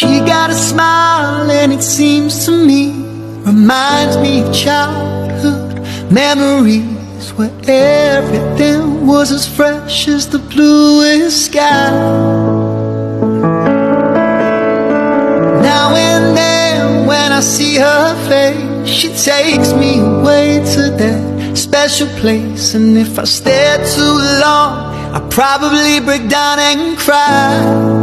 She got a smile and it seems to me reminds me of childhood memories where everything was as fresh as the bluest sky. Now and then when I see her face, she takes me away to that special place. And if I stare too long, I'll probably break down and cry.